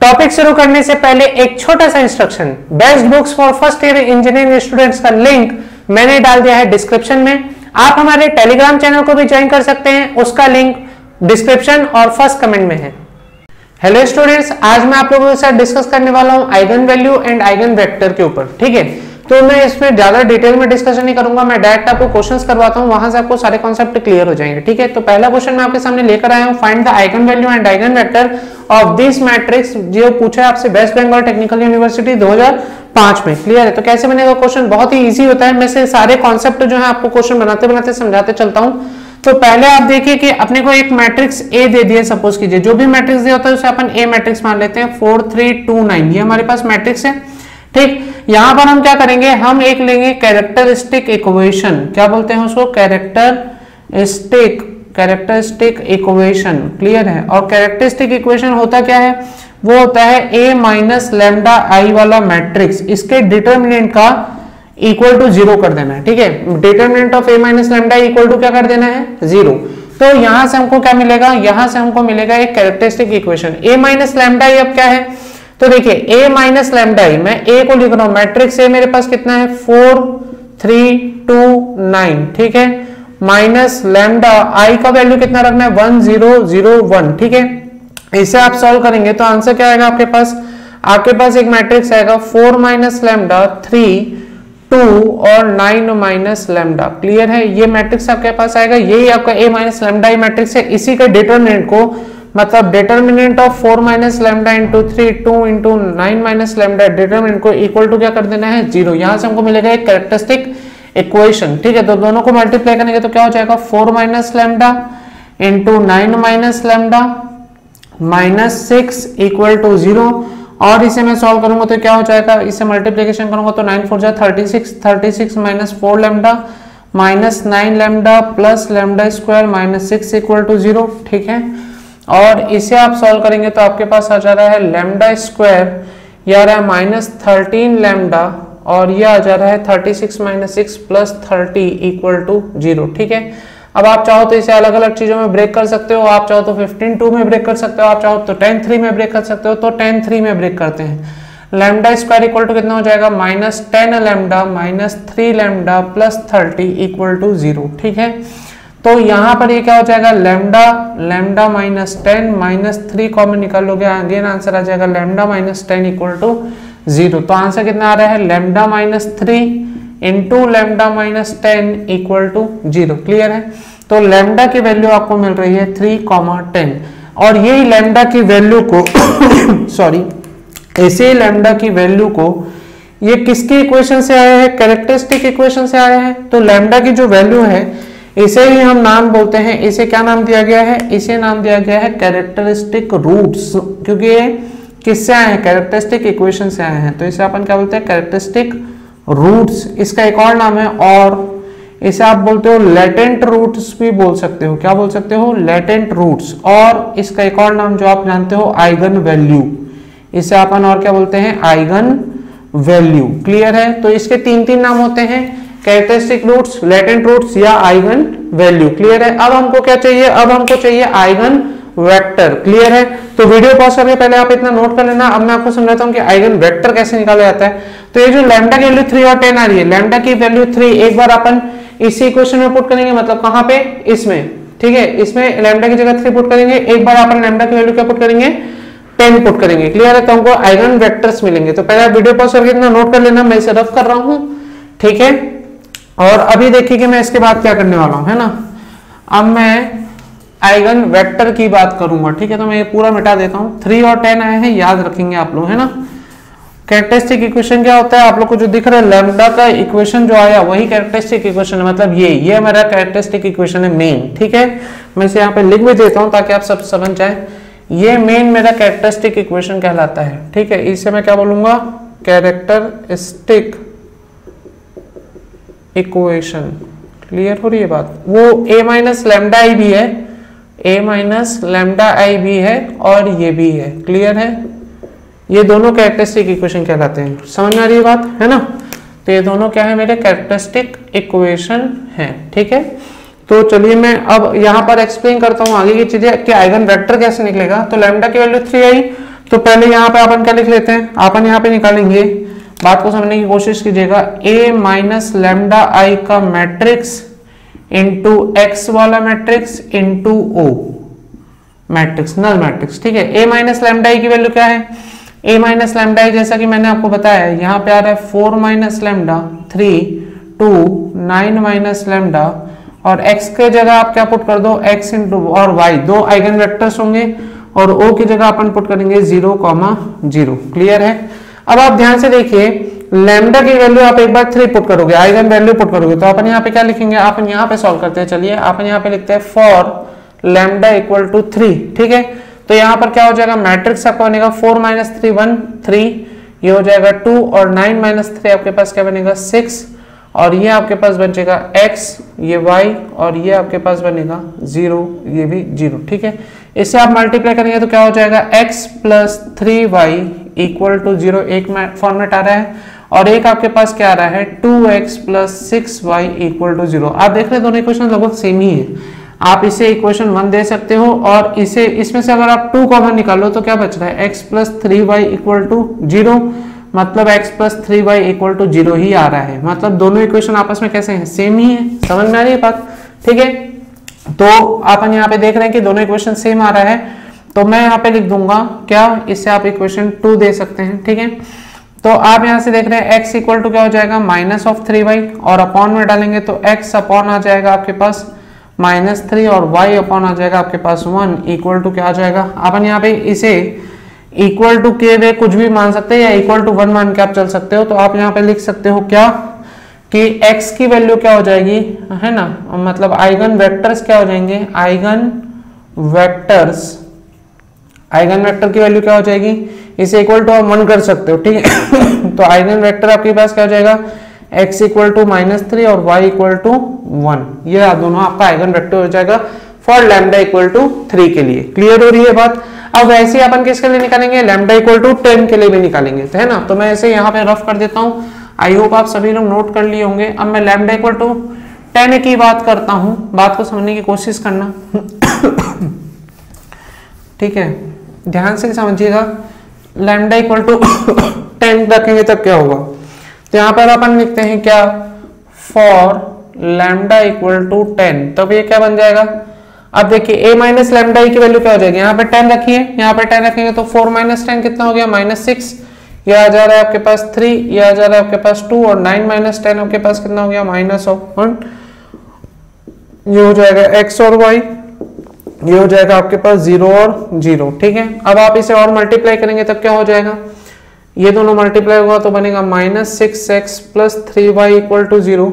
Topic शुरू करने से पहले एक छोटा सा instruction, best books for first year engineering students का लिंक मैंने डाल दिया है डिस्क्रिप्शन में। आप हमारे टेलीग्राम चैनल को भी ज्वाइन कर सकते हैं, उसका लिंक डिस्क्रिप्शन और फर्स्ट कमेंट में है। हेलो स्टूडेंट्स, आज मैं आप लोगों के साथ डिस्कस करने वाला हूं eigen value and eigen vector के ऊपर। ठीक है, तो मैं इसमें ज्यादा डिटेल में डिस्कशन नहीं करूंगा, मैं डायरेक्ट आपको क्वेश्चंस करवाता हूं, वहां से आपको सारे कॉन्सेप्ट क्लियर हो जाएंगे। ठीक है, तो पहला क्वेश्चन मैं आपके सामने लेकर आया हूं, find the eigen value and eigen vector of this matrix, जो पूछा है आपसे वेस्ट बंगाल टेक्निकल यूनिवर्सिटी 2005 में। क्लियर है? तो कैसे बनेगा क्वेश्चन, बहुत ही इजी होता है। मैं से सारे कॉन्सेप्ट जो है आपको क्वेश्चन बनाते बनाते समझाते चलता हूं। तो पहले आप देखिए कि अपने को एक मैट्रिक्स ए दे दिया, सपोज कीजिए जो भी मैट्रिक्स दिया होता है उसे अपन ए मैट्रिक्स मान लेते हैं। 4 3 2 9 ये हमारे पास मैट्रिक्स है। ठीक, यहां पर हम क्या करेंगे, हम एक लेंगे कैरेक्टरिस्टिक इक्वेशन। क्या बोलते हैं उसको? Characteristic equation. क्लियर है? और कैरेक्टरिस्टिक इक्वेशन होता क्या है? वो होता है a माइनस लैम्डा आई वाला मैट्रिक्स, इसके डिटर्मिनेंट का इक्वल टू 0 कर देना है। ठीक है, determinant of a minus lambda equal to क्या कर देना है? 0। तो यहां से हमको क्या मिलेगा? यहां से हमको मिलेगा एक characteristic equation a minus lambda I. अब क्या है? तो देखिए a माइनस लैम्डा आई, मैं a को लिख रहा हूं, मैट्रिक्स a मेरे पास कितना है? 4 3 2 9। ठीक है, माइनस लैम्डा आई का वैल्यू कितना रखना है? 1 0 0 1। ठीक है, इसे आप सॉल्व करेंगे तो आंसर क्या आएगा आपके पास? आपके पास एक मैट्रिक्स आएगा 4 माइनस लैम्डा 3 2 और 9 माइनस लैम्डा। क्लियर है? ये मैट्रिक्स आपके पास आएगा, यही आपका a minus lambda I matrix है। इसी के डिटरमिनेंट को, मतलब determinant of 4 minus lambda into 3 2 into 9 minus lambda, determinant को इक्वल टू क्या कर देना है? 0। यहां से हमको मिलेगा एक कैरेक्टरिस्टिक इक्वेशन। ठीक है, तो दोनों को मल्टीप्लाई करेंगे तो क्या हो जाएगा? 4 minus lambda into 9 minus lambda minus 6 equal to 0। और इसे मैं सॉल्व करूंगा तो क्या हो जाएगा? इसे मल्टीप्लिकेशन करूंगा तो 9 4 जा 36, 36 minus 4 lambda minus 9 lambda plus lambda square minus 6 equal to 0। ठीक है, और इसे आप सॉल्व करेंगे तो आपके पास आ जा रहा है लैम्डा स्क्वायर, ये आ रहा है माइनस 13 लैम्डा, और ये आ जा रहा है 36 माइनस 6 प्लस 30 इक्वल टू 0। ठीक है, अब आप चाहो तो इसे अलग अलग चीजों में ब्रेक कर सकते हो, आप चाहो तो 15 2 में ब्रेक कर सकते हो, आप चाहो तो 10 3 में ब्रेक कर सकते हो, तो 10 3 में ब्रेक करते हैं। लैम्डा स्क्वायर इक्वल टू कितना हो जाएगा? Minus 10 lambda minus 3 lambda plus 30 equal to 0। ठीक है, तो यहां पर ये क्या हो जाएगा? लैम्डा माइनस 10 माइनस 3 कॉमन निकालोगे, अगेन आंसर आ जाएगा लैम्डा माइनस 10 इक्वल टू 0। तो आंसर कितना आ रहा है? Lambda minus 3 into lambda minus 10 equal to 0। Clear है? तो लैम्डा की वैल्यू आपको मिल रही है 3,10, और यही लैम्डा की वैल्यू को सॉरी, ऐसे लैम्डा की वैल्यू को ये किसके इक्वेशन से आया है? कैरेक्टरिस्टिक इक्वेशन से आया है। तो लैम्डा की जो वैल्यू है इसे ही हम नाम बोलते हैं, इसे क्या नाम दिया गया है? इसे नाम दिया गया है कैरेक्टरिस्टिक रूट्स, क्योंकि ये किससे आए हैं? कैरेक्टरिस्टिक इक्वेशन से आए हैं, तो इसे अपन क्या बोलते हैं? Characteristic roots. इसका एक और नाम है, और इसे आप बोलते हो लेटेंट रूट्स भी बोल सकते हो। क्या बोल सकते हो? Latent roots. और इसका एक और नाम जो आप जानते हो, आइगन वैल्यू, इसे अपन और क्या बोलते हैं? Eigen value. क्लियर है? तो इसके 3 नाम होते हैं, कैरेक्टरिस्टिक रूट्स, लेटेंट रूट्स या आइगन वैल्यू। क्लियर है? अब हमको क्या चाहिए? अब हमको चाहिए आइगन वेक्टर। क्लियर है? तो वीडियो पॉज करके पहले आप इतना नोट कर लेना। अब मैं आपको समझाता हूं कि आइगन वेक्टर कैसे निकाला जाता है। तो ये जो लैम्डा की वैल्यू 3 और 10 आ रही है, लैम्डा की वैल्यू 3 एक बार अपन इसी इक्वेशन में पुट करेंगे, मतलब कहां पे? इसमें। ठीक है, इसमें लैम्डा की जगह 3 पुट करेंगे, एक बार अपन लैम्डा की वैल्यू क्या पुट करेंगे? 10 पुट करेंगे। क्लियर है? तो हमको आइगन वेक्टर्स मिलेंगे। तो पहले आप वीडियो पॉज करके इतना नोट कर लेना, मैं इसे रफ कर रहा हूं। ठीक है, और अभी देखिए कि मैं इसके बाद क्या करने वाला हूं, है ना। अब मैं आइगन वेक्टर की बात करूंगा। ठीक है, तो मैं ये पूरा मिटा देता हूं। 3 और 10 आए हैं, याद रखेंगे आप लोग, है ना। कैरेक्टरिस्टिक इक्वेशन क्या होता है? आप लोग को जो दिख रहा है लैम्डा का इक्वेशन जो आया वही कैरेक्टरिस्टिक इक्वेशन है, मतलब ये हमारा कैरेक्टरिस्टिक इक्वेशन है मेन। ठीक है, मैं इसे यहाँ पे लिख भी देता हूँ ताकि आप सब समझ जाए। ये मेन मेरा कैरेक्टरिस्टिक इक्वेशन कहलाता है। ठीक है, इसे मैं क्या बोलूंगा? Characteristic equation. क्लियर हो रही है बात? वो a माइनस लैम्डा आई भी है, a माइनस लैम्डा आई भी है, और ये भी है। क्लियर है? ये दोनों कैरेक्टरिस्टिक इक्वेशन कहलाते हैं। समझ में आ रही है बात, है ना। तो ये दोनों क्या है? मेरे कैरेक्टरिस्टिक इक्वेशन है। ठीक है, तो चलिए मैं अब यहाँ पर एक्सप्लेन करता हूँ आगे की चीजें कि आइगन वेक्टर कैसे निकलेगा। तो लैम्डा की वैल्यू 3 आई, तो पहले यहाँ पे अपन क्या लिख लेते हैं, अपन यहाँ पे निकालेंगे, बात को समझने की कोशिश कीजिएगा, a माइनस लेमडा आई का मैट्रिक्स इंटू एक्स वाला matrix into O matrix, null matrix. ठीक है, a माइनस लेमडा आई की वैल्यू क्या है, a माइनस लेमडा आई जैसा कि मैंने आपको बताया है, यहाँ पे आ रहा है 4 माइनस लेमडा 3 2 9 माइनस लेमडा, और x के जगह आप क्या पुट कर दो, x इंटू और y, दो आइगन वेक्टर्स होंगे, और o की जगह अपन पुट करेंगे 0,0। क्लियर है। अब आप ध्यान से देखिए, लैम्डा की वैल्यू आप एक बार 3 पुट करोगे, आइगन वैल्यू पुट करोगे, तो अपन यहाँ पे क्या लिखेंगे, अपन यहाँ पे सॉल्व करते हैं। चलिए अपन यहाँ पे लिखते हैं फॉर लैम्डा इक्वल टू 3। ठीक है, तो यहाँ पर क्या हो जाएगा, मैट्रिक्स आपका बनेगा 4 माइनस 3 1 3, ये हो जाएगा 2, और 9 माइनस 3 आपके पास क्या बनेगा 6, और ये आपके पास बचेगा x, ये y, और ये आपके पास बनेगा 0, ये भी 0। ठीक है, इससे आप मल्टीप्लाई करेंगे तो क्या हो जाएगा, x plus 3y equal to 0, एक फॉर्मेट आ रहा है, और एक आपके पास क्या आ रहा है 2x plus 6y equal to 0। आप देख रहे हैं दोनों इक्वेशन लगभग सेम ही है, आप इसे इक्वेशन 1 दे सकते हो, और इसे इसमें से अगर आप 2 कॉमन निकालो तो क्या बच रहा है, x plus 3y equal to 0, मतलब x plus 3y equal to 0 ही आ रहा है, मतलब दोनों इक्वेशन आपस में कैसे हैं, सेम ही है। समझ में आ रही है बात। ठीक है, तो अपन यहाँ पे देख रहे हैं कि दोनों इक्वेशन सेम आ रहा है, तो मैं यहाँ पे लिख दूंगा क्या, इससे आप इक्वेशन 2 दे सकते हैं। ठीक है, तो आप यहाँ से देख रहे हैं x इक्वल टू क्या हो जाएगा, माइनस ऑफ 3y, और अपॉन में डालेंगे तो x अपॉन आ जाएगा आपके पास -3, और y अपॉन आ जाएगा आपके पास 1 इक्वल टू क्या आ जाएगा, अपन यहाँ पे इसे इक्वल टू के वे कुछ भी मान सकते हैं, या इक्वल टू 1 मान के आप चल सकते हो। तो आप यहाँ पे लिख सकते हो क्या, कि x की वैल्यू क्या हो जाएगी, है ना, मतलब आइगन वेक्टर्स क्या हो जाएंगे, आइगन वेक्टर की वैल्यू क्या हो जाएगी, इसे इक्वल टू आप 1 कर सकते हो। ठीक है, तो आइगन वेक्टर आपके पास क्या हो जाएगा, x इक्वल टू -3 और y इक्वल टू 1, ये दोनों आपका आइगन वेक्टर हो जाएगा फॉर लैम्डा इक्वल टू 3 के लिए। क्लियर हो रही है बात। अब वैसे ही अपन किसके लिए निकालेंगे, लैम्डा इक्वल टू 10 के लिए भी निकालेंगे, तो है ना। तो मैं ऐसे यहाँ पे रफ कर देता हूँ, आई होप आप सभी लोग नोट कर लिए होंगे। अब मैं लैम्डा इक्वल टू 10 की बात करता हूँ, बात को समझने की कोशिश करना। ठीक है, ध्यान से समझिएगा, लैम्डा इक्वल टू 10 रखेंगे तब क्या होगा, तो यहाँ पर अपन लिखते हैं क्या, फॉर लैम्डा इक्वल टू 10, तब ये क्या बन जाएगा। अब देखिए a माइनस लैम्डा की वैल्यू क्या हो जाएगी, यहाँ पे 10 रखिए, यहाँ पे 10 रखेंगे तो 4 माइनस 10 कितना हो गया, -6, ये आ जा रहा है आपके पास 3, ये आ जा रहा है आपके पास 2, और 9 माइनस 10 आपके पास कितना हो गया, -1, ये हो जाएगा x और y, ये हो जाएगा आपके पास 0 और 0। ठीक है, अब आप इसे और मल्टीप्लाई करेंगे तब क्या हो जाएगा, ये दोनों मल्टीप्लाई होगा तो बनेगा -6x plus 3y equal to 0,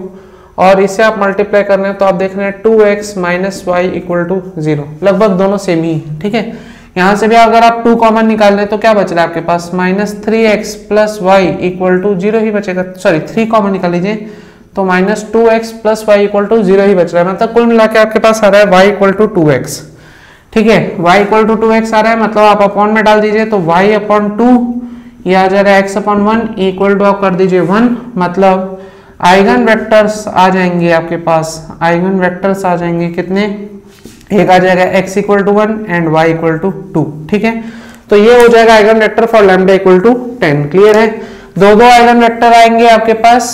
और इसे आप मल्टीप्लाई कर रहे हैं तो आप देख रहे हैं 2x minus y equal to 0, लगभग दोनों सेम ही है। ठीक है, यहाँ से भी अगर आप 2 कॉमन निकाल रहे हैं तो क्या बच रहा है आपके पास, -3x plus y equal to 0 ही बचेगा, सॉरी 3 कॉमन निकाल लीजिए तो -2x plus y equal to 0 ही बच रहा है, मतलब कुल मिला के आपके पास आ रहा है y इक्वल टू 2x। ठीक है, y इक्वल टू 2x आ रहा है, मतलब आप अपॉन में डाल दीजिए तो y अपॉन 2, ये आ जा रहा है x अपॉन 1 इक्वल टू आप कर दीजिए 1, मतलब आइगन वेक्टर्स आ जाएंगे आपके पास, आइगन वेक्टर्स आ जाएंगे कितने, एक आ जाएगा x equal to 1 and y equal to 2। ठीक है, तो ये हो जाएगा eigenvector for lambda equal to 10। Clear है, दो आइगन वेक्टर आएंगे आपके पास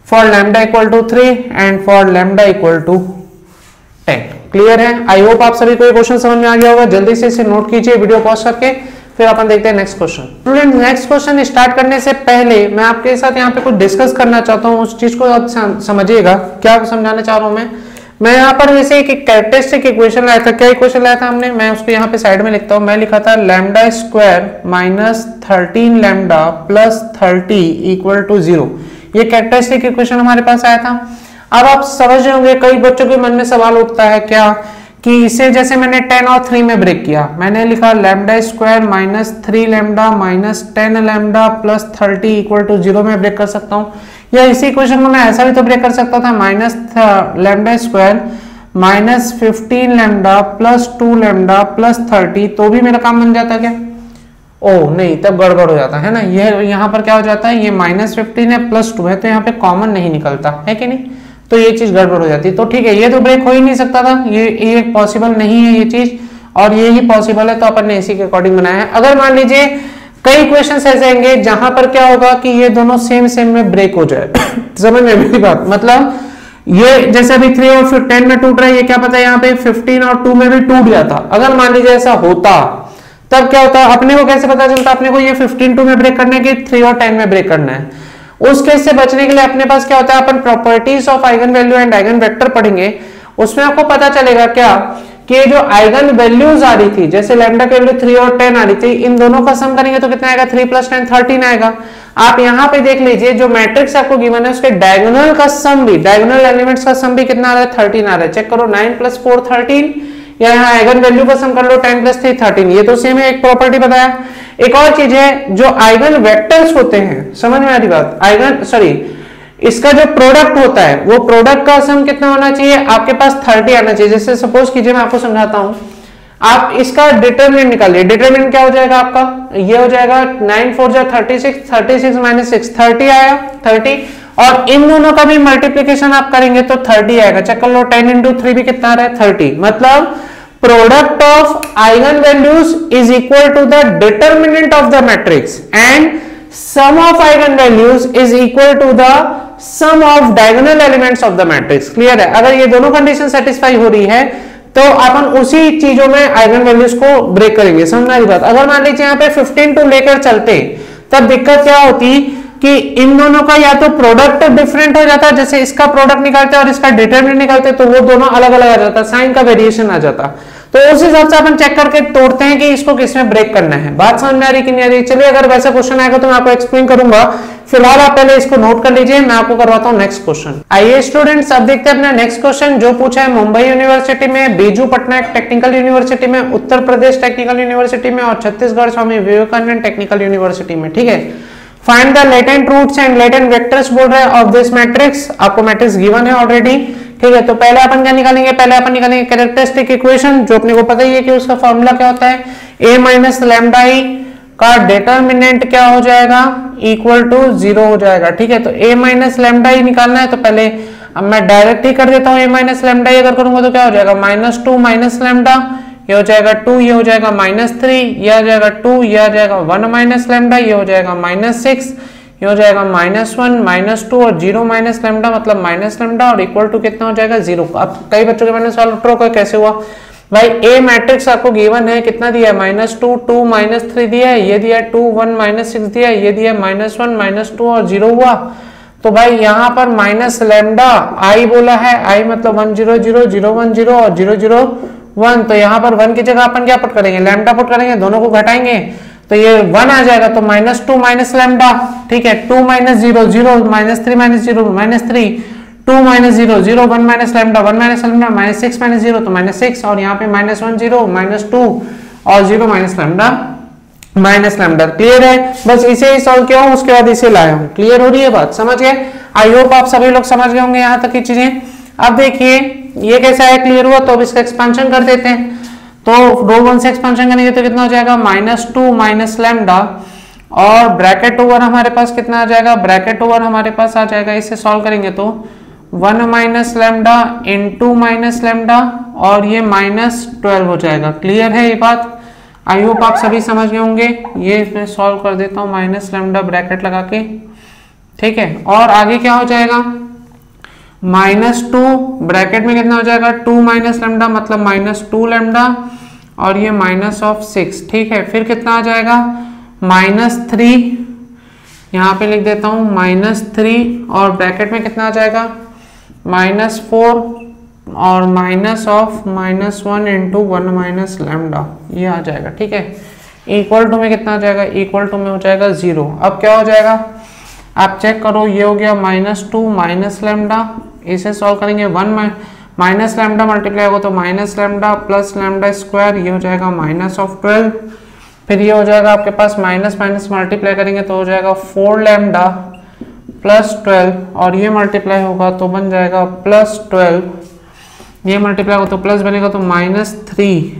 for lambda equal to 3 and for lambda equal to 10। Clear है, आई होप आप सभी को ये क्वेश्चन समझ में आ गया होगा। जल्दी से इसे नोट कीजिए वीडियो पॉज करके, फिर अपन देखते हैं next question. Student, next question start करने से पहले मैं आपके साथ यहाँ पे कुछ डिस्कस करना चाहता हूँ, उस चीज को आप समझिएगा क्या समझाना चाह रहा हूँ मैं यहाँ पर वैसे एक कैरेक्टरिस्टिक इक्वेशन लाया था। क्या इक्वेशन लाया था हमने, मैं उसको यहाँ पे साइड में लिखता हूँ, मैं लिखा था lambda square minus 13 lambda plus 30 equal to 0। ये कैरेक्टरिस्टिक इक्वेशन हमारे पास आया था। अब आप समझ रहे होंगे, कई बच्चों के मन में सवाल उठता है क्या, कि इसे जैसे मैंने 10 और 3 में ब्रेक किया, मैंने लिखा lambda square minus 3 lambda minus 10 lambda plus 30 equal to 0 में ब्रेक कर सकता हूँ, या इसी इक्वेशन को मैं ऐसा भी तो ब्रेक कर सकता था, minus lambda square minus 15 lambda plus 2 lambda plus 30, तो भी मेरा काम बन जाता क्या, ओ नहीं, तब गड़बड़ हो जाता है ना। ये यहाँ पर क्या हो जाता है, ये -15 है प्लस 2 है, तो यहाँ पे कॉमन नहीं निकलता है कि नहीं, तो ये चीज गड़बड़ हो जाती है। तो ठीक है, ये तो ब्रेक हो ही नहीं सकता था, ये पॉसिबल नहीं है ये चीज, और ये ही पॉसिबल है, तो अपन ने इसी के अकॉर्डिंग बनाया है। अगर मान लीजिए कई क्वेश्चंस ऐसे आएंगे जहां पर क्या होगा कि ये दोनों सेम में ब्रेक हो जाए समझ में मेरी बात, मतलब ये जैसे अभी 3 और 10 में टूट रहा है, ये क्या पता है यहाँ पे 15 और 2 में भी टूट जाता। अगर मान लीजिए ऐसा होता तब क्या होता, अपने को कैसे पता चलता, अपने को ये 15 2 में ब्रेक करना है कि 3 और 10 में ब्रेक करना है। उस केस से बचने के लिए अपने पास क्या होता है, अपन properties of eigenvalue and eigenvector पढ़ेंगे। उसमें आपको पता चलेगा क्या कि जो आइगन वैल्यूज आ रही थी, जैसे लैम्डा की वैल्यू 3 और 10 आ रही थी, इन दोनों का सम करेंगे तो कितना आएगा, 3 + 10 13 आएगा। आप यहाँ पे देख लीजिए जो मैट्रिक्स आपको गिवन है उसके डायगोनल का सम भी, डायगोनल एलिमेंट्स का सम भी कितना आ रहा है, 13 आ रहा है। चेक करो, 9 + 4 13, या यहाँ आइगन वैल्यू का सम कर लो, 10 + 3 13, ये तो सेम है, एक प्रॉपर्टी बताया। एक और चीज है, जो आइगन वेक्टर्स होते हैं, समझ में आ रही बात, इसका जो प्रोडक्ट होता है वो प्रोडक्ट का सम कितना होना चाहिए, आपके पास 30 आना चाहिए। जैसे सपोज कीजिए मैं आपको समझाता हूं, आप इसका डिटरमिनेंट निकालिए। डिटरमिनेंट क्या हो जाएगा आपका, ये हो जाएगा 9 4 जा 36, 36 - 6 30 आया 30, और इन दोनों का भी मल्टीप्लीकेशन आप करेंगे तो 30 आएगा। चेक कर लो, 10 × 3 भी कितना आ रहा है, 30। मतलब product of eigen values is equal to the determinant of the matrix and sum of eigen values is equal to the sum of diagonal elements of the matrix. Clear है, अगर ये दोनों कंडीशन सेटिस्फाई हो रही है तो अपन उसी चीजों में आइगन वैल्यूज को ब्रेक करेंगे। समझना ये बात। अगर मान लीजिए यहाँ पे 15 2 लेकर चलते, तब दिक्कत क्या होती कि इन दोनों का या तो प्रोडक्ट डिफरेंट हो जाता, जैसे इसका प्रोडक्ट निकालते और इसका डिटरमिनेंट निकालते तो वो दोनों अलग अलग आ जाता, साइन का वेरिएशन आ जाता। तो उस हिसाब से अपन चेक करके तोड़ते हैं कि इसको किसमें ब्रेक करना है। बात समझ में आ रही कि नहीं आ रही। चलिए, अगर वैसा क्वेश्चन आएगा तो मैं आपको एक्सप्लेन करूंगा। फिलहाल आप पहले इसको नोट कर लीजिए, मैं आपको करवाता हूं नेक्स्ट क्वेश्चन। आइए स्टूडेंट्स, अब देखते हैं अपना नेक्स्ट क्वेश्चन, जो पूछा है मुंबई यूनिवर्सिटी में, बीजू पटनायक टेक्निकल यूनिवर्सिटी में, उत्तर प्रदेश टेक्निकल यूनिवर्सिटी में और छत्तीसगढ़ स्वामी विवेकानंद टेक्निकल यूनिवर्सिटी में। ठीक है, find the latent roots and latent vectors बोल रहा है ऑफ दिस मैट्रिक्स। आपको मैट्रिक्स गिवन है ऑलरेडी। ठीक है, तो पहले अपन क्या निकालेंगे, पहले अपन निकालेंगे कैरेक्टरिस्टिक इक्वेशन, जो अपने को पता ही है कि उसका फॉर्मूला क्या होता है, a - λi का डिटरमिनेंट क्या हो जाएगा, इक्वल टू 0 हो जाएगा। ठीक है, तो a - λi निकालना है, तो पहले अब मैं डायरेक्ट ही कर देता हूँ। a - λi अगर करूंगा तो क्या हो जाएगा, -2 - λ, ये हो जाएगा 2, ये हो जाएगा -3, ये आ जाएगा 2, ये आ जाएगा 1 - λ, ये हो जाएगा -6, ये हो जाएगा -1 -2 और 0 - λ, मतलब -λ, और इक्वल टू कितना हो जाएगा, 0। अब कई बच्चों के मैंने सवाल उठा कैसे हुआ भाई, ए मैट्रिक्स आपको गिवन है, कितना दिया है, -2 2 -3 दिया है, ये दिया 2 1 -6 दिया है, ये दिया -1 -2 और 0 हुआ। तो भाई यहाँ पर -λ i बोला है, i मतलब 1 0 0 0 1 0 और 0 0 1, तो यहाँ पर 1 की जगह अपन क्या पुट करेंगे, लैम्डा पुट करेंगे, दोनों को घटाएंगे तो ये 1 आ जाएगा, तो -2 - लैम्डा। ठीक है, 2 - 0 0 -3 - 0 -3 2 - 0 0 1 - लैम्डा 1 - लैम्डा -6 - 0 तो -6, और यहाँ पे -1 0 -2 और 0 - लैम्डा क्लियर है। बस इसे ही सॉल्व किया हूँ, उसके बाद इसे लाया हूँ। क्लियर हो रही है बात, समझ गए। आई होप आप सभी लोग समझ गए होंगे यहाँ तक की चीजें। अब देखिए ये कैसा है, क्लियर हुआ, तो अब इसका एक्सपेंशन कर देते हैं। तो रो 1 से एक्सपेंशन करेंगे तो कितना हो जाएगा, -2 - लैम्डा, और ब्रैकेट ओवर हमारे पास कितना आ जाएगा, ब्रैकेट ओवर हमारे पास आ जाएगा, इसे सॉल्व करेंगे तो 1 - लैम्डा इंटू -लैम्डा, और ये -12 हो जाएगा। क्लियर है ये बात, आई होप आप सभी समझ गए होंगे। ये मैं सॉल्व कर देता हूँ -लैम्डा ब्रैकेट लगा के। ठीक है, और आगे क्या हो जाएगा, -2 ब्रैकेट में कितना हो जाएगा, 2 - लैम्डा मतलब -2 लैम्डा, और ये -6। ठीक है, फिर कितना आ जाएगा, -3, यहाँ पे लिख देता हूँ -3, और ब्रैकेट में कितना आ जाएगा, -4 और -1 इंटू 1 - लैम्डा, ये आ जाएगा। ठीक है, इक्वल टू में कितना आ जाएगा, इक्वल टू में हो जाएगा 0। अब क्या हो जाएगा, आप चेक करो, ये हो गया -2 - लैम्डा, इसे सॉल्व करेंगे 1 - लैम्डा मल्टीप्लाई होगा तो -लैम्डा प्लस लैम्डा स्क्वायर, ये हो जाएगा -12। फिर ये हो जाएगा आपके पास माइनस मल्टीप्लाई करेंगे तो हो जाएगा 4 लैम्डा प्लस 12, और ये मल्टीप्लाई होगा तो बन जाएगा +12, ये मल्टीप्लाई होगा तो प्लस बनेगा तो -3,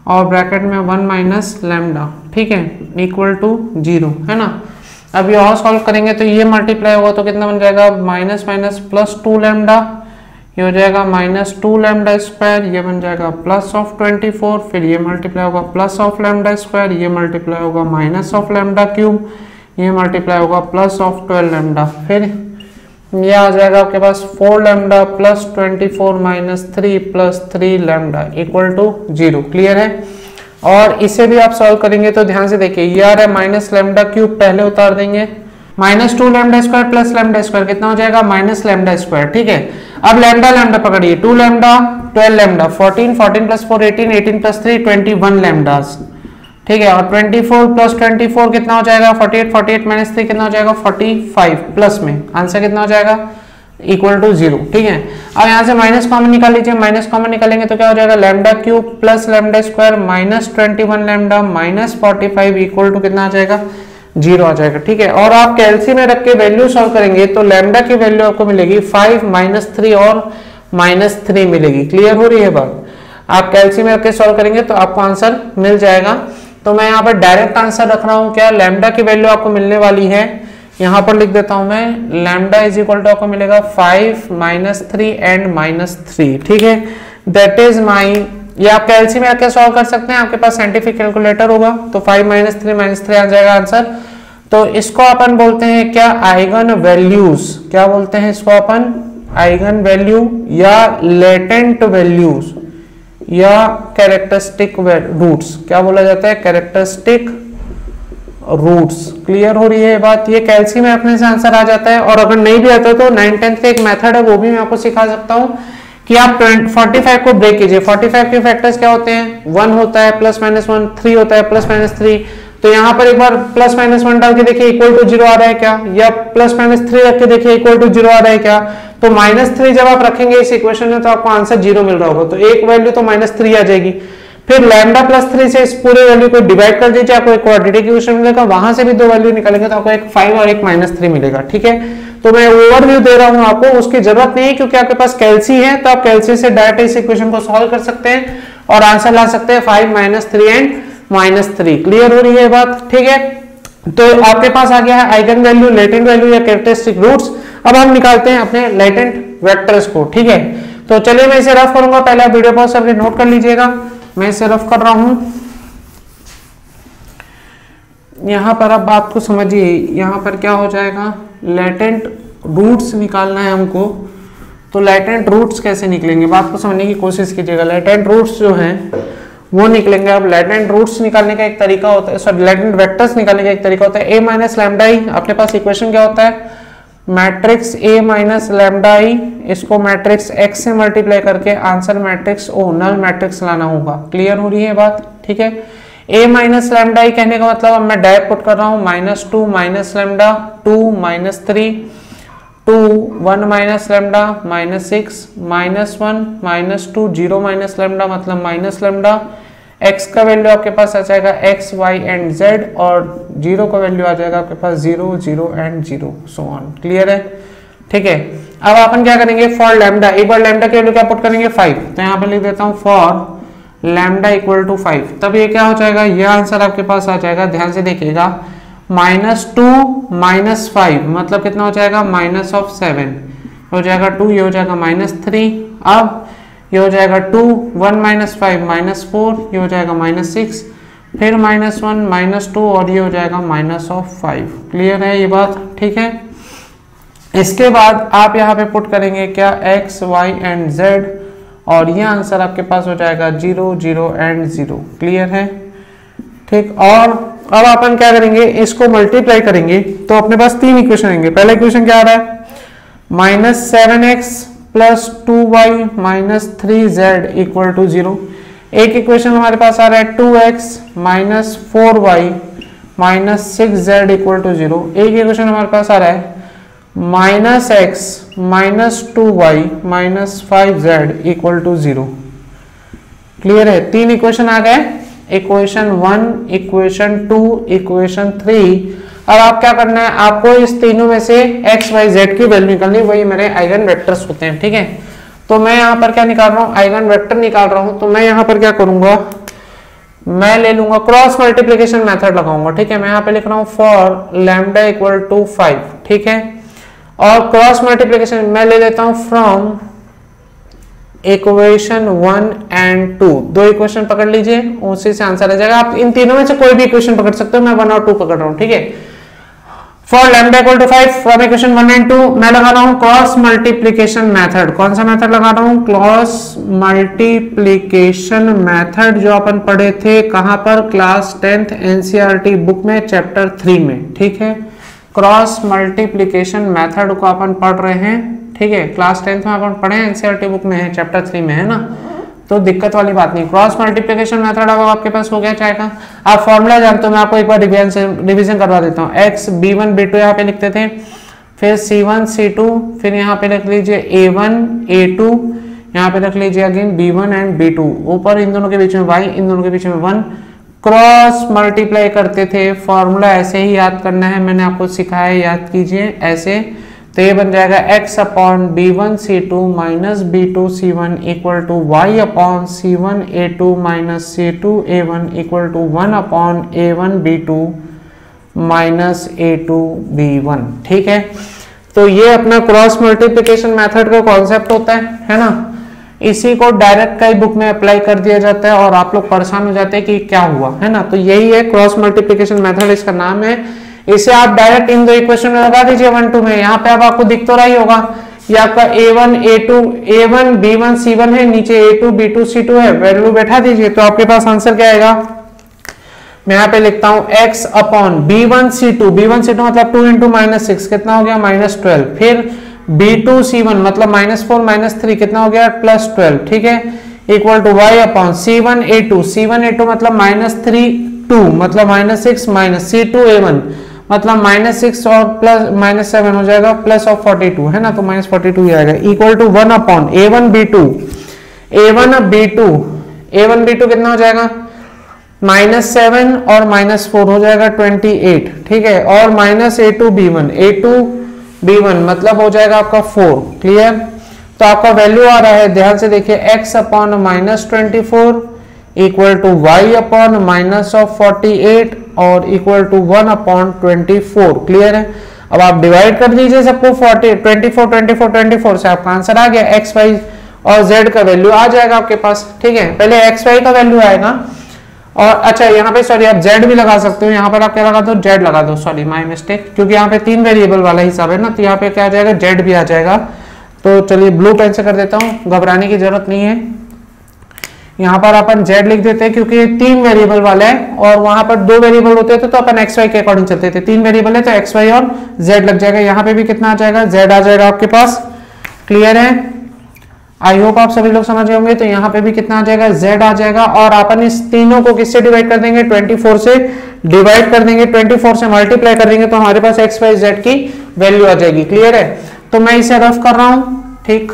और ब्रैकेट में 1 - लैम्डा। ठीक है, इक्वल टू 0 है ना। अब ये और सॉल्व करेंगे तो ये मल्टीप्लाई होगा तो कितना बन जाएगा, -+ +2 लैम्डा, ये हो जाएगा माइनस 2 लैम्डा स्क्वायर, ये बन जाएगा प्लस ऑफ 24, फिर ये मल्टीप्लाई होगा प्लस ऑफ लैम्डा स्क्वायर, ये मल्टीप्लाई होगा माइनस ऑफ लैम्डा क्यूब, ये मल्टीप्लाई होगा प्लस ऑफ 12 लैम्डा, फिर ये आ जाएगा आपके पास 4 lambda plus 24 minus 3 plus 3 lambda equal to 0। Clear है। और इसे भी आप सॉल्व करेंगे तो ध्यान से देखिए, ये आ रहा है माइनस लैम्डा क्यूब, पहले उतार देंगे, minus 2 lambda square plus lambda square कितना हो जाएगा माइनस लैम्डा स्क्वायर। ठीक है, अब लैम्डा लैम्डा पकड़िए, 2 लैम्डा 12 लैम्डा 14, 14 प्लस 4 18, 18 प्लस 3 21 लैम्डास। ठीक है, और 24 प्लस 24 कितना हो जाएगा 48, 48 माइनस 3 कितना हो जाएगा 45, प्लस में आंसर कितना हो जाएगा इक्वल टू 0। ठीक है, अब यहाँ से माइनस कॉमन निकाल लीजिए, माइनस कॉमन निकालेंगे तो क्या हो जाएगा lambda cube plus lambda square minus 21 lambda minus 45 equal to कितना आ जाएगा 0 आ जाएगा। ठीक है, और आप कैलसी में रख के वैल्यू सॉल्व करेंगे तो लैम्डा की वैल्यू आपको मिलेगी 5 माइनस 3 और माइनस 3 मिलेगी। क्लियर हो रही है बात। आप कैलसी में रख के सॉल्व करेंगे तो आपको आंसर मिल जाएगा। तो मैं यहाँ पर डायरेक्ट आंसर रख रहा हूँ, क्या लैम्डा की वैल्यू आपको मिलने वाली है, यहाँ पर लिख देता हूं मैं, लैम्डा इज इक्वल टू आपको मिलेगा 5 माइनस 3 एंड माइनस 3। ठीक है, दैट इज माई, ये आप कैलसी में रख सॉल्व कर सकते हैं, आपके पास साइंटिफिक कैलकुलेटर होगा तो 5 माइनस 3 आ जाएगा आंसर। तो इसको अपन बोलते हैं क्या आइगन वैल्यूज, क्या बोलते हैं इसको अपन आइगन वैल्यू या लेटेंट वैल्यूज या कैरेक्टरिस्टिक रूट्स, क्या बोला जाता है कैरेक्टरिस्टिक रूट्स। क्लियर हो रही है बात। ये कैलसी में रखने से आंसर आ जाता है, और अगर नहीं भी आता तो 9-10 का एक मेथड है वो भी मैं आपको सिखा सकता हूँ कि आप 45 को ब्रेक कीजिए। 45 के फैक्टर्स क्या होते हैं, 1 होता है प्लस माइनस 1, 3 होता है प्लस माइनस 3। तो यहाँ पर एक बार प्लस माइनस 1 डाल के देखिए इक्वल टू 0 आ रहा है क्या, या प्लस माइनस 3 रख के देखिए इक्वल टू 0 आ रहा है क्या। तो माइनस 3 जब आप रखेंगे इस इक्वेशन में तो आपको आंसर 0 मिल रहा होगा, तो एक वैल्यू तो माइनस 3 आ जाएगी। फिर लैम्डा प्लस 3 से इस पूरे वैल्यू को डिवाइड कर दीजिए, आपको एक क्वाड्रेटिक इक्वेशन मिलेगा, वहां से भी 2 वैल्यू निकालेंगे तो आपको एक 5 और एक माइनस 3 मिलेगा। ठीक है, तो मैं ओवरव्यू दे रहा हूं आपको, उसकी जरूरत नहीं है क्योंकि आपके पास कैलसी है, तो आप कैलसी से डायरेक्ट इस इक्वेशन को सॉल्व कर सकते हैं और आंसर ला सकते हैं 5 माइनस 3 एंड माइनस 3। क्लियर हो रही है बात। ठीक है, तो आपके पास आ गया है आइगन वैल्यू, लेटेंट वैल्यू या कैरेक्टरिस्टिक रूट्स। अब हम निकालते हैं अपने लेटेंट वेक्टर्स को। ठीक है, तो चलिए मैं इसे रफ करूंगा, पहले आप वीडियो पॉज करके नोट कर लीजिएगा, मैं इसे रफ कर रहा हूं। यहां पर आप बात को समझिए, यहां पर क्या हो जाएगा, लेटेंट रूट्स निकालना है हमको। तो लेटेंट रूट्स कैसे निकलेंगे, बात को समझने की कोशिश कीजिएगा। लेटेंट रूट्स जो हैं वो निकलेंगे। अब लेटेंट रूट्स निकालने का एक तरीका होता है, सॉरी लेटेंट वेक्टर्स निकालने का एक तरीका होता है, ए माइनस लैम्डा ई। अपने पास इक्वेशन क्या होता है, मैट्रिक्स ए माइनस लैम्डा ई, इसको मैट्रिक्स एक्स से मल्टीप्लाई करके आंसर मैट्रिक्स ओ नल मैट्रिक्स लाना होगा। क्लियर हो रही है बात। ठीक है, ए माइनस लैम्डा ई कहने का मतलब अब मैं डायरेक्ट पुट कर रहा हूँ, -2 minus lambda 2 minus 3 2 1 minus lambda -6 -1 -2 0 minus lambda मतलब माइनस लैम्डा। x का वैल्यू आपके पास आ जाएगा x, y एंड z, और 0 का वैल्यू आ जाएगा आपके पास 0 0 एंड 0 सो ऑन। क्लियर है। ठीक है, अब अपन क्या करेंगे, फॉर लैम्डा, एक बार लैम्डा की वैल्यू क्या पुट करेंगे 5, तो यहाँ पे लिख देता हूँ फॉर लैम्डा इक्वल टू 5। तब ये क्या हो जाएगा, ये आंसर आपके पास आ जाएगा, ध्यान से देखिएगा, -2 माइनस 5 मतलब कितना हो जाएगा -7 हो जाएगा 2, ये हो जाएगा -3। अब ये हो जाएगा 2 1 माइनस 5 -4, ये हो जाएगा -6, फिर -1 -2 और ये हो जाएगा -5। क्लियर है ये बात। ठीक है, इसके बाद आप यहाँ पे पुट करेंगे क्या, x, y एंड z, और ये आंसर आपके पास हो जाएगा 0 0 एंड 0। क्लियर है। ठीक, और अब अपन क्या करेंगे, इसको मल्टीप्लाई करेंगे तो अपने पास 3 इक्वेशन आएंगे। पहला इक्वेशन क्या आ रहा है, -7x plus 2y minus 3z equal to 0। एक इक्वेशन हमारे पास आ रहा है 2x minus 4y minus 6z equal to 0। एक इक्वेशन हमारे पास आ रहा है -x minus 2y minus 5z equal to 0। Clear है, 3 इक्वेशन आ गए, इक्वेशन 1, इक्वेशन 2, इक्वेशन 3। अब आप क्या करना है, आपको इस तीनों में से x, y, z की वैल्यू निकालनी, वही मेरे आइगन वेक्टर्स होते हैं। ठीक है, तो मैं यहाँ पर क्या निकाल रहा हूँ, आइगन वेक्टर निकाल रहा हूँ। तो मैं यहाँ पर क्या करूंगा, मैं ले लूंगा क्रॉस मल्टीप्लिकेशन मेथड लगाऊंगा। ठीक है, मैं यहाँ पे लिख रहा हूँ फॉर लैम्डा इक्वल टू 5। ठीक है, और क्रॉस मल्टीप्लिकेशन मैं ले लेता हूँ फ्रॉम इक्वेशन 1 एंड 2, दो इक्वेशन पकड़ लीजिए, उसी से आंसर आ जाएगा। आप इन तीनों में से कोई भी इक्वेशन पकड़ सकते हो, मैं 1 और 2 पकड़ रहा हूं, ठीक है। For lambda equal to 5 from equation 1 and 2 मैं लगा रहा हूं क्रॉस मल्टीप्लीकेशन मेथड। कौन सा मेथड लगा रहा हूं? क्रॉस मल्टीप्लीकेशन मेथड, जो अपन पढ़े थे कहां पर? क्लास 10th एनसीईआरटी बुक में चैप्टर 3 में, ठीक है। क्रॉस मल्टीप्लीकेशन मेथड को अपन पढ़ रहे हैं, ठीक है। क्लास 10th में अपन पढ़े, एनसीईआरटी बुक में है, चैप्टर 3 में है ना, तो दिक्कत वाली बात नहीं। क्रॉस मल्टीप्लिकेशन मेथड अब आपके पास हो गया चाहेगा। आप फॉर्मूला जानते हो, मैं आपको एक बार रिवीजन करवा देता हूँ। x b1 b2 यहाँ पे लिखते थे, फिर c1 c2, फिर यहाँ पे रख लीजिए a1 a2, यहाँ पे रख लीजिए अगेन b1 एंड b2, ऊपर इन दोनों के बीच में y, इन दोनों के बीच में 1, क्रॉस मल्टीप्लाई करते थे। फॉर्मूला ऐसे ही याद करना है, मैंने आपको सिखाया, याद कीजिए ऐसे। तो ये बन जाएगा x upon b1 c2 minus b2 c1 equal to y upon c1 a2 minus c2 a1 equal to 1 upon a1 b2 minus a2 b1, ठीक है। तो ये अपना क्रॉस मल्टीप्लिकेशन मेथड का कॉन्सेप्ट होता है ना। इसी को डायरेक्ट कई बुक में अप्लाई कर दिया जाता है और आप लोग परेशान हो जाते हैं कि क्या हुआ, है ना। तो यही है क्रॉस मल्टीप्लिकेशन मेथड, इसका नाम है। इसे आप डायरेक्ट इन दो इक्वेशन में लगा दीजिए 1 2 में। यहाँ पे अब आपको दिख तो रहा ही होगा, ये आपका a1 a2 a1 b1 c1 है, नीचे a2 b2 c2 है, वैल्यू बैठा दीजिए तो आपके पास आंसर क्या आएगा? मैं यहाँ पे लिखता हूँ x अपॉन b1 c2 मतलब 2 इंटू माइनस 6 कितना हो गया? -12। फिर b2 c1 मतलब -4 -3 कितना हो गया? +12, ठीक है। Equal to y upon c1 a2 मतलब -3 2 मतलब -6 माइनस c2 a1 मतलब -6 और प्लस -7 हो जाएगा, प्लस ऑफ 42, है ना, तो -42 ही आएगा। Equal to 1 upon a1 b2 कितना हो जाएगा? -7 और -4 हो जाएगा 28, ठीक है। और -a2 b1 मतलब हो जाएगा आपका 4, क्लियर। तो आपका वैल्यू आ रहा है, ध्यान से देखिए, x upon -24 equal to y upon minus of 48 और इक्वल टू 1 अपॉन 24, क्लियर है। अब आप डिवाइड कर दीजिए सबको 24 से आपका आंसर आ गया। x y और z का वैल्यू आ जाएगा आपके पास, ठीक है। पहले x y का वैल्यू आएगा और अच्छा यहाँ पे सॉरी आप z भी लगा सकते हो, यहाँ पर आप क्या लगा दो? z लगा दो, सॉरी माय मिस्टेक, क्योंकि यहाँ पे 3 वेरिएबल वाला हिसाब है ना, तो यहाँ पे क्या आ जाएगा? z भी आ जाएगा। तो चलिए ब्लू पेन से कर देता हूँ, घबराने की जरूरत नहीं है। यहाँ पर अपन z लिख देते हैं क्योंकि 3 वेरिएबल वाला है और वहां पर 2 वेरिएबल होते थे तो अपन एक्स वाई के अकॉर्डिंग चलते थे। 3 वेरिएबल है तो एक्स वाई और z लग जाएगा। यहाँ पे भी कितना आ जाएगा? z आ जाएगा आपके पास, क्लियर है। आई होप आप सभी लोग समझ गए होंगे। तो यहाँ पे भी कितना आ जाएगा? z आ जाएगा। और अपन इस तीनों को किससे डिवाइड कर देंगे? 24 से डिवाइड कर देंगे, 24 से मल्टीप्लाई कर देंगे तो हमारे पास एक्स वाई जेड की वैल्यू आ जाएगी, क्लियर है। तो मैं इसे रफ कर रहा हूँ, ठीक।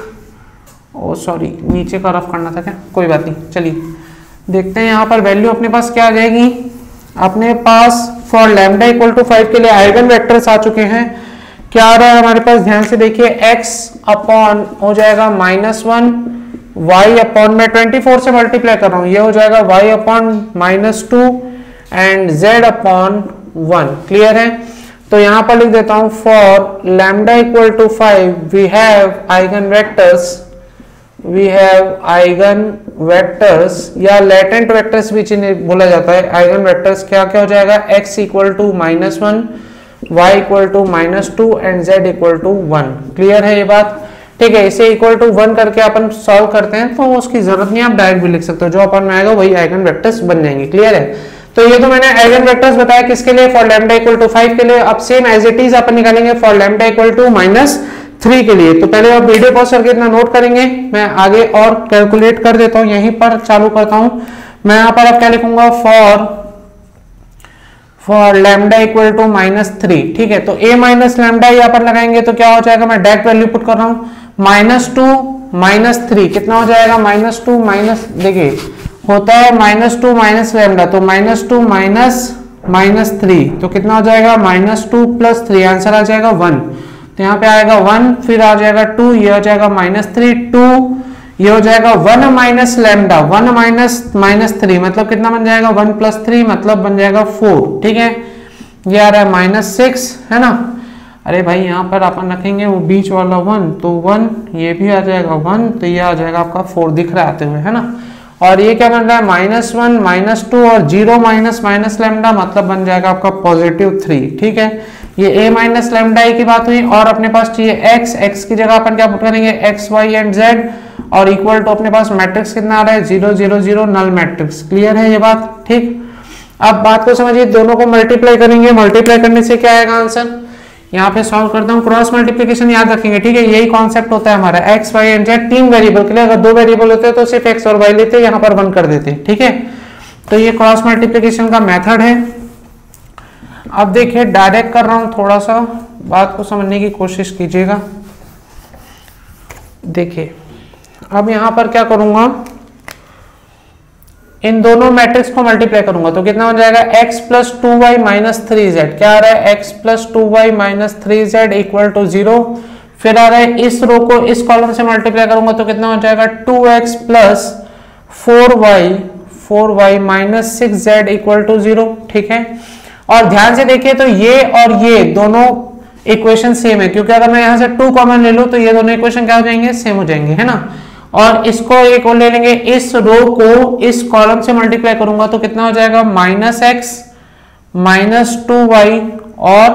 ओ सॉरी, नीचे का रफ करना था क्या? कोई बात नहीं, चलिए देखते हैं यहाँ पर वैल्यू अपने पास क्या आ जाएगी। अपने पास फॉर लैम्डा इक्वल टू 5 के लिए आइगन वेक्टर्स आ चुके हैं। क्या आ रहा है हमारे पास? ध्यान से देखिए, x अपॉन हो जाएगा -1, y अपॉन में 24 से मल्टीप्लाई कर रहा हूँ, ये हो जाएगा y upon -2 and z upon 1, clear है। तो यहाँ पर लिख देता हूँ for lambda equal to 5 we have eigen vectors या लेटेंट वेक्टर्स भी जिन्हें बोला जाता है। आइगन वेक्टर्स क्या क्या हो जाएगा? x equal to -1, y equal to -2 and z equal to 1, clear है ये बात, ठीक है। इसे इक्वल टू 1 करके अपन सॉल्व करते हैं तो उसकी जरूरत नहीं, आप डायरेक्ट भी लिख सकते हो, जो अपन में आएगा वही आइगन वेक्टर्स बन जाएंगे, क्लियर है। तो ये तो मैंने आइगन वेक्टर्स बताया किसके लिए? फॉर लैम्डा इक्वल टू 5 के लिए। अब सेम एज इट इज अपन निकालेंगे फॉर लैम्डा इक्वल टू -3 के लिए। तो पहले आप वीडियो पॉज करके इतना नोट करेंगे, मैं आगे और कैलकुलेट कर देता हूं, यहीं पर चालू करता हूं। मैं यहाँ पर अब क्या लिखूंगा? फॉर लैम्डा इक्वल टू -3, ठीक है। तो a माइनस लैम्डा यहाँ पर लगाएंगे तो क्या हो जाएगा? मैं डायरेक्ट वैल्यू पुट कर रहा हूँ, -2 -3 कितना हो जाएगा? -2 माइनस, देखिए होता है -2 माइनस लैम्डा, तो -2 माइनस 3 तो कितना हो जाएगा? -2 + 3, आंसर आ जाएगा 1। तो यहाँ पे आएगा 1, फिर आ जाएगा 2, ये हो जाएगा -3, 2 ये हो जाएगा 1 माइनस लैम्डा, 1 माइनस 3 मतलब कितना बन जाएगा? 1 + 3 मतलब बन जाएगा 4, ठीक है। ये आ रहा है -6, है ना। अरे भाई यहाँ पर अपन रखेंगे वो बीच वाला 1, तो 1 ये भी आ जाएगा 1, तो ये आ जाएगा आपका 4 दिख रहा आते हुए, है ना। और ये क्या बन रहा है -1 -2 और 0 माइनस माइनस लैम्डा, मतलब बन जाएगा आपका +3। ठीक है, ये a माइनस लैम्डा की बात हुई। और अपने पास चाहिए x की जगह अपन क्या पुट करेंगे x y एंड z, और इक्वल टू अपने पास मैट्रिक्स कितना आ रहा है 0 0 0 नल मैट्रिक्स। क्लियर है ये बात? ठीक, अब बात को समझिए, दोनों को मल्टीप्लाई करेंगे, मल्टीप्लाई करने से क्या आएगा आंसर। यहाँ पे सॉल्व करता हूँ, क्रॉस मल्टीप्लिकेशन याद रखेंगे, ठीक है, यही कॉन्सेप्ट होता है हमारा। x y and z 3 variable के लिए, अगर 2 वेरिएबल होते तो सिर्फ x और y लेते, यहाँ पर 1 कर देते। ठीक है, तो ये क्रॉस मल्टीप्लिकेशन का मेथड है। अब देखिए डायरेक्ट कर रहा हूं, थोड़ा सा बात को समझने की कोशिश कीजिएगा। देखिए अब यहां पर क्या करूंगा, इन दोनों मैट्रिक्स को मल्टीप्लाई करूंगा तो कितना हो जाएगा x plus 2y minus 3z। क्या आ रहा है x plus 2y minus 3z equal to 0। फिर आ रहा है इस रो को इस कॉलम से मल्टीप्लाई करूंगा तो कितना हो जाएगा 2x plus 4y minus 6z equal to 0। ठीक है, और ध्यान से देखिए तो ये और ये दोनों इक्वेशन सेम है, क्योंकि अगर मैं यहां से 2 कॉमन ले लूं तो ये दोनों इक्वेशन क्या हो जाएंगे, सेम हो जाएंगे, है ना। और इसको एक और ले लेंगे, इस रो को इस कॉलम से मल्टीप्लाई करूंगा तो कितना हो जाएगा -x माइनस 2y और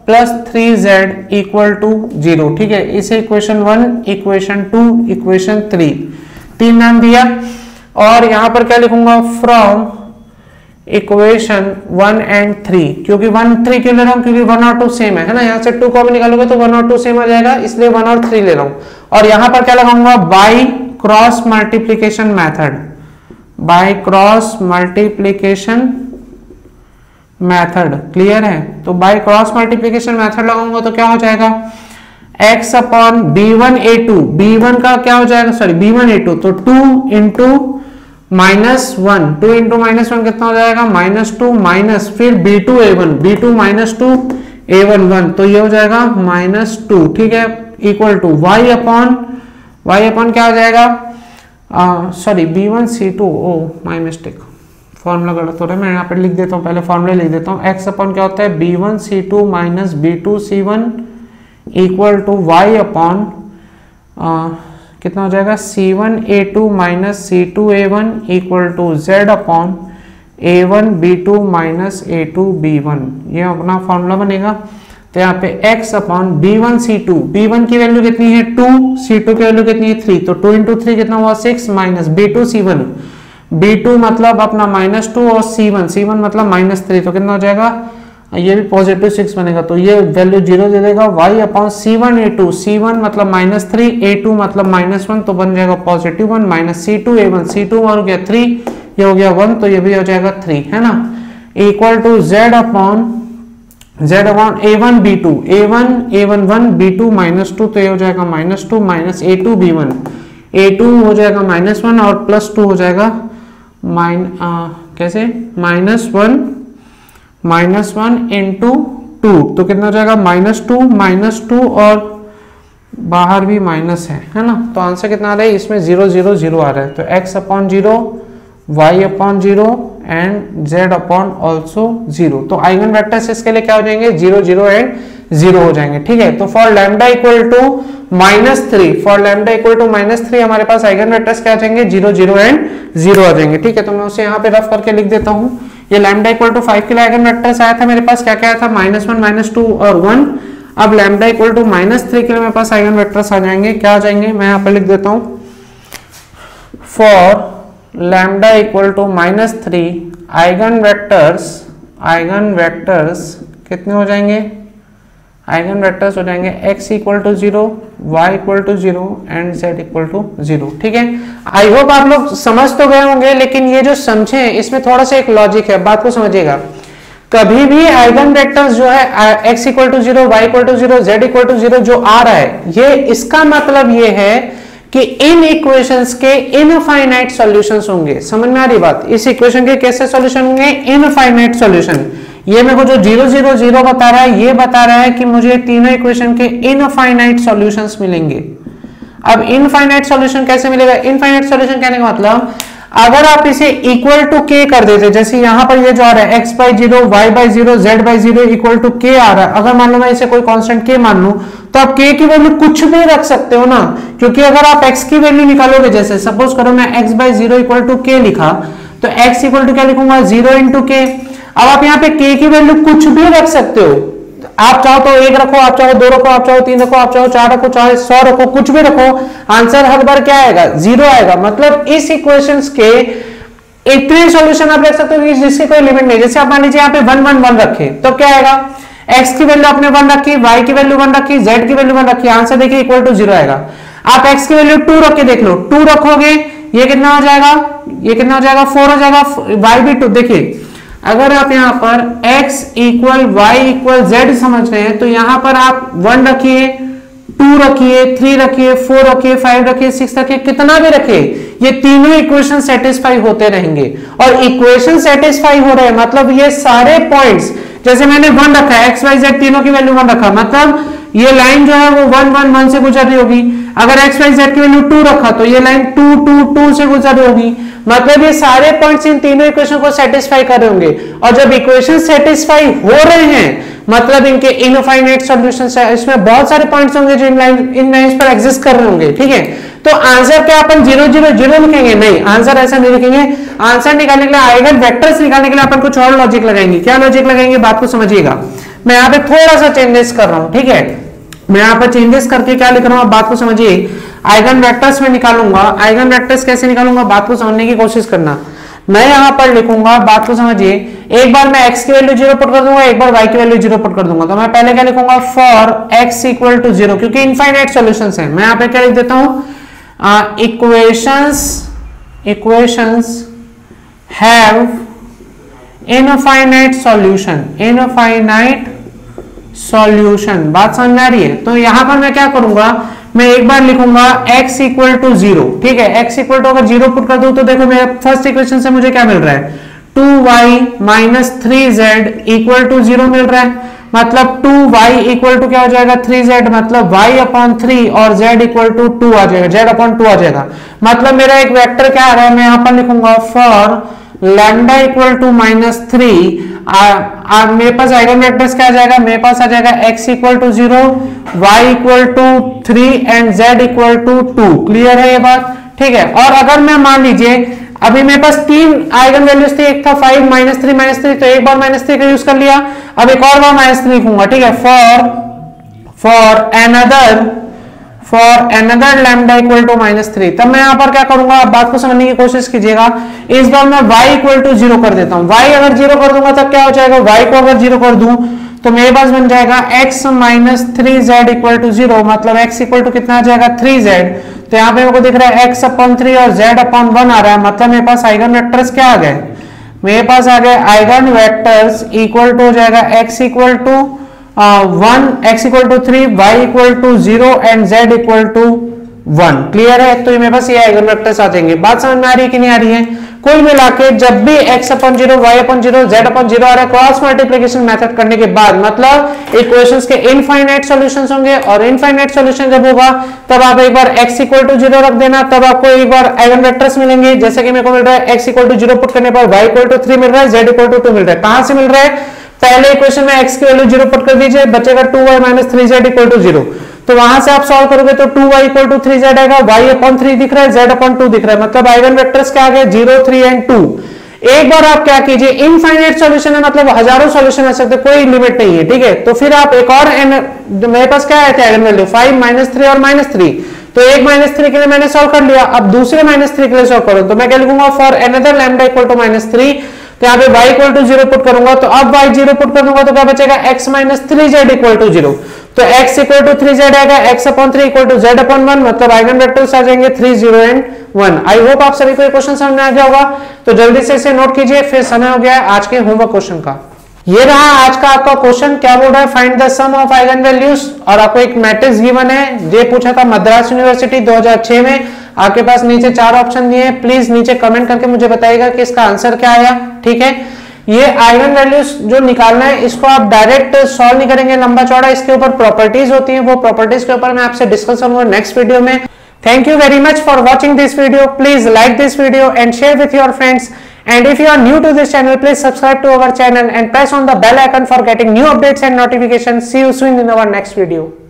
प्लस 3z इक्वल टू 0। ठीक है, इसे इक्वेशन 1, इक्वेशन 2, इक्वेशन 3 तीन नाम दिया। और यहां पर क्या लिखूंगा, फ्रॉम इक्वेशन 1 एंड 3, क्योंकि 1 3 क्यों ले रहा हूं, क्योंकि 1 और 2 सेम है ना। यहां से 2 कॉमन निकालोगे तो 1 और 2 सेम आ जाएगा, इसलिए 1 और 3 ले रहा हूं। और यहां पर क्या लगाऊंगा, by cross multiplication method, by cross multiplication method. Clear है, तो बाय क्रॉस मल्टीप्लिकेशन मेथड लगाऊंगा तो क्या हो जाएगा, x अपॉन b1a2, b1 का क्या हो जाएगा, सॉरी b1a2, तो 2 इंटू -1, 2 इंटू -1 कितना हो जाएगा -2 माइनस फिर b2a1, b2 -2a1 1, तो ये हो जाएगा -2। ठीक है, इक्वल टू y अपॉन क्या हो जाएगा, sorry b1c2, oh my mistake, formula गलत हो रहा है, मैं यहाँ पे लिख देता हूँ, पहले फॉर्मूला लिख देता हूँ। x अपॉन क्या होता है b1c2 minus b2c1 equal to y upon कितना हो जाएगा c1a2 minus c2a1 equal to z upon a1b2 minus a2b1, ये अपना फॉर्मूला बनेगा। तो यहाँ पे x अपॉन b1c2, b1 की वैल्यू कितनी है 2, c2 की वैल्यू कितनी है 3, तो 2 इंटू 3 कितना हुआ 6 माइनस b2c1, b2 मतलब अपना -2 और c1 मतलब -3, तो कितना हो जाएगा, ये भी पॉजिटिव 6 बनेगा, तो ये वैल्यू 0 दे देगा। y अपॉन c1a2, c1 मतलब -3, a2 मतलब -1, तो बन जाएगा +1 माइनस c2a1, c2 हो गया 3, ये हो गया 1, तो ये भी हो जाएगा 3, है ना, equal to z upon a1b2, a1 1 b2 -2, तो ये हो जाएगा -2 माइनस a2b1, a2 हो जाएगा -1 और +2 हो जाएगा कैसे -1 इंटू 2, तो कितना हो जाएगा -2 और बाहर भी माइनस है ना, तो आंसर कितना आ रहा है इसमें 0 0 0 आ रहा है। तो x upon 0, y upon 0 and z upon also 0, तो आइगन वेक्टर्स इसके लिए क्या हो जाएंगे 0 0 एंड 0 हो जाएंगे। ठीक है, तो for lambda equal to -3, for lambda equal to -3 हमारे पास आइगन वेक्टर्स क्या आ जाएंगे 0 0 एंड 0 आ जाएंगे। ठीक है, तो मैं उसे यहाँ पे रफ करके लिख देता हूँ। ये लैम्डा इक्वल टू 5 के लिए आइगन वेक्टर्स आया था मेरे पास, क्या क्या आया था -1 -2 और 1। अब लैम्डा इक्वल टू -3 के लिए मेरे पास आइगन वेक्टर्स आ जाएंगे, क्या आ जाएंगे, मैं यहाँ पे लिख देता हूँ। For lambda equal to -3 eigen vectors कितने हो जाएंगे, आइगन वेक्टर्स हो जाएंगे x equal to 0, y equal to 0 and z equal to 0। ठीक है, आई होप आप लोग समझ तो गए होंगे, लेकिन ये जो समझे इसमें थोड़ा सा एक लॉजिक है, बात को समझिएगा। कभी भी आइगन वेक्टर्स जो है x equal to 0, y equal to 0, z equal to 0 जो आ रहा है, ये इसका मतलब ये है कि इन इक्वेशंस के इनफाइनाइट सॉल्यूशंस होंगे। समझ में आ रही बात, इस इक्वेशन के कैसे सॉल्यूशन होंगे, इनफाइनाइट सॉल्यूशन। ये मेरे को जो 0 0 0 बता रहा है, ये बता रहा है कि मुझे तीनों इक्वेशन के इनफाइनाइट सॉल्यूशंस मिलेंगे। अब इनफाइनाइट सॉल्यूशन कैसे मिलेगा, इनफाइनाइट सॉल्यूशन कहने का मतलब अगर आप इसे इक्वल टू के कर देते, जैसे यहां पर ये जो आ रहा है x by 0, y by 0, z by 0 equal to k आ रहा है, अगर मान लो मैं इसे कोई कांस्टेंट के मान लूं, तो आप k की वैल्यू कुछ भी रख सकते हो ना, क्योंकि अगर आप x की वैल्यू निकालोगे, जैसे सपोज करो मैं x बाई 0 इक्वल टू के लिखा, तो x इक्वल टू क्या लिखूंगा 0 इंटू के। अब आप यहाँ पे k की वैल्यू कुछ भी रख सकते हो, आप चाहो तो 1 रखो, आप चाहो 2 रखो, आप चाहो 3 रखो, आप चाहो 4 रखो, चाहे 100 रखो, कुछ भी रखो, आंसर हर बार क्या आएगा 0 आएगा। मतलब इस इक्वेशंस के इतने सॉल्यूशन आप रख सकते हो जिसकी कोई लिमिट नहीं। जैसे आप मान लीजिए यहाँ पे 1 1 1 रखे, तो क्या आएगा, x की वैल्यू आपने 1 रखी, y की वैल्यू 1 रखी, z की वैल्यू 1 रखी, आंसर देखिए इक्वल टू 0 आएगा। आप x की वैल्यू 2 रख के देख लो, 2 रखोगे ये कितना हो जाएगा, ये कितना हो जाएगा 4 हो जाएगा, y भी 2। देखिए अगर आप यहाँ पर x equal y equal z समझ रहे हैं, तो यहाँ पर आप 1 रखिए, 2 रखिए, 3 रखिए, 4 रखिए, 5 रखिए, 6 रखिए, कितना भी रखिए, ये तीनों इक्वेशन सेटिस्फाई होते रहेंगे। और इक्वेशन सेटिस्फाई हो रहे हैं मतलब ये सारे पॉइंट्स, जैसे मैंने 1 रखा है, एक्स वाई जेड तीनों की वैल्यू 1 रखा, मतलब ये लाइन जो है वो 1 1 1 से गुजर रही होगी। अगर एक्स वाई जेड की वैल्यू 2 रखा तो ये लाइन 2 2 2 से गुजर रही होगी। मतलब ये सारे पॉइंट्स इन तीनों इक्वेशन को सेटिस्फाई कर रहे होंगे। और जब इक्वेशन सेटिस्फाई हो रहे हैं मतलब इनके इनफाइनाइट सॉल्यूशंस है, इसमें बहुत सारे पॉइंट्स होंगे जो इन लाइंस पर एग्जिस्ट कर रहे होंगे, ठीक है। तो आंसर क्या अपन 0 0 0 लिखेंगे? नहीं, आंसर ऐसा नहीं लिखेंगे। आंसर निकालने के लिए आइगन वेक्टर्स निकालने के लिए अपन कुछ और लॉजिक लगाएंगे। क्या लॉजिक लगाएंगे बात को समझिएगा। मैं यहाँ पे थोड़ा सा चेंजेस कर रहा हूं, ठीक है। मैं यहाँ पर चेंजेस करके क्या लिख रहा हूँ बात को समझिए। आइगन वेक्टर्स में निकालूंगा, आइगन वेक्टर्स कैसे निकालूंगा बात को समझने की कोशिश करना। मैं यहाँ पर लिखूंगा, बात को समझिए, एक बार मैं x की वैल्यू 0 पुट कर दूंगा, एक बार y की वैल्यू 0 पुट कर दूंगा। तो मैं पहले क्या लिखूंगा, फॉर x इक्वल टू 0, क्योंकि इनफाइनाइट सॉल्यूशंस है। मैं यहाँ पे क्या लिख देता हूँ, equations have infinite solution, infinite solution. बात समझ में आ रही है? तो यहां पर मैं क्या करूंगा, मैं एक बार लिखूंगा x इक्वल टू 0, ठीक है। x इक्वल टू अगर 0 पुट कर दूं तो देखो मेरे फर्स्ट इक्वेशन से मुझे क्या मिल रहा है, 2y minus 3z equal to 0 मिल रहा है। मतलब 2y इक्वल टू क्या हो जाएगा 3z, मतलब y अपॉन 3 और z इक्वल टू 2 आ जाएगा, z अपॉन 2 आ जाएगा। मतलब मेरा एक वेक्टर क्या आ रहा है, मैं यहां पर लिखूंगा for lambda equal to minus 3। मेरे पास आइगन वेक्टर्स क्या आ जाएगा, मेरे पास आ जाएगा x equal to 0, y equal to 3 and z equal to 2। Clear है ये बात? ठीक है। और अगर मैं मान लीजिए अभी मेरे पास 3 आइगन वैल्यूज थे, एक था 5 माइनस 3, तो एक बार माइनस 3 का यूज कर लिया, अब एक और बार माइनस 3 लिखूंगा, ठीक है। For another lambda equal to minus 3। तब मैं यहां पर क्या करूंगा, आप बात को समझने की कोशिश कीजिएगा। इस बार मैं y इक्वल टू 0 कर देता हूं। y अगर 0 कर दूंगा तब क्या हो जाएगा, y को अगर 0 कर दूं तो मेरे पास बन जाएगा x minus 3z equal to 0, मतलब x इक्वल टू कितना आ जाएगा 3z। तो यहाँ पे मेरे को दिख रहा है x अपॉन 3 और z अपॉन 1 आ रहा है, मतलब मेरे पास आइगन वेक्टर्स क्या आ गए, मेरे पास आ गए आइगन वेक्टर्स इक्वल टू हो जाएगा x equal to 1, x equal to 3, y equal to 0 and z equal to 1। Clear है? तो मेरे पास ये आइगन वेक्टर्स आ जाएंगे। बात समझ में आ रही है कि नहीं आ रही है? कुल मिला के जब भी x upon 0, y upon 0, z upon 0 आ रहा है क्रॉस मल्टीप्लिकेशन मेथड करने के बाद, मतलब इक्वेशंस के इनफाइनाइट सॉल्यूशंस होंगे। और इनफाइनाइट सॉल्यूशन जब होगा तब आप एक बार x इक्वल टू 0 रख देना, तब आपको एक बार आइगन वेक्टर्स मिलेंगे। जैसे कि मेरे को मिल रहा है x इक्वल टू 0 पुट करने पर y इक्वल टू 3 मिल रहा है, z इक्वल टू 2 मिल रहा है। कहां से मिल रहा है, पहले इक्वेशन में x की वैल्यू 0 पुट कर दीजिए, बचेगा 2y minus 3z equal to 0। तो वहां से आप सॉल्व करोगे तो 2y इक्वल टू 3z आएगा, y अपॉन 3 दिख रहा है, z अपॉन 2 दिख रहा है, मतलब आइगन वेक्टर्स क्या आ गए 0 3 एंड 2। एक बार आप क्या कीजिए, इनफाइनाइट सॉल्यूशन है मतलब हजारों सॉल्यूशन आ सकते, कोई लिमिट नहीं है, ठीक है। तो फिर आप एक और मेरे पास क्या आए थे आइगन वैल्यू 5 माइनस 3 और माइनस 3, तो एक माइनस 3 के लिए मैंने सॉल्व कर लिया। अब दूसरे माइनस 3 के लिए सॉल्व करो तो मैं क्या लिखूंगा, for another lambda equal to minus 3। तो यहाँ पे y इक्वल टू 0 पुट करूंगा, तो अब y 0 पुट कर दूंगा तो क्या बचेगा x minus 3z equal to 0। तो x इक्वल टू 3z आएगा, x upon 3 equal to z upon 1, मतलब आइगन वेक्टर्स आ जाएंगे 3 0 एंड 1। आई होप आप सभी को ये क्वेश्चन समझ में आ गया होगा। तो जल्दी से इसे नोट कीजिए, फिर समय हो गया है आज के होमवर्क क्वेश्चन का। ये रहा आज का आपका क्वेश्चन। क्या बोल रहा है, find the sum of eigen values, और आपको एक मैट्रिक्स गिवन है। ये पूछा था मद्रास यूनिवर्सिटी 2006 में। आपके पास नीचे 4 ऑप्शन दिए हैं, प्लीज नीचे कमेंट करके मुझे बताइएगा कि इसका आंसर क्या आया, ठीक है। ये आइगन वैल्यूज जो निकालना है इसको आप डायरेक्ट सॉल्व नहीं करेंगे लंबा चौड़ा, इसके ऊपर प्रॉपर्टीज होती हैं, वो प्रॉपर्टीज के ऊपर मैं आपसे डिस्कस करूंगा नेक्स्ट वीडियो में। Thank you very much for watching this video. Please like this video and share with your friends. And if you are new to this channel, please subscribe to our channel and press on the bell icon for getting new updates and notifications. See you soon in our next video.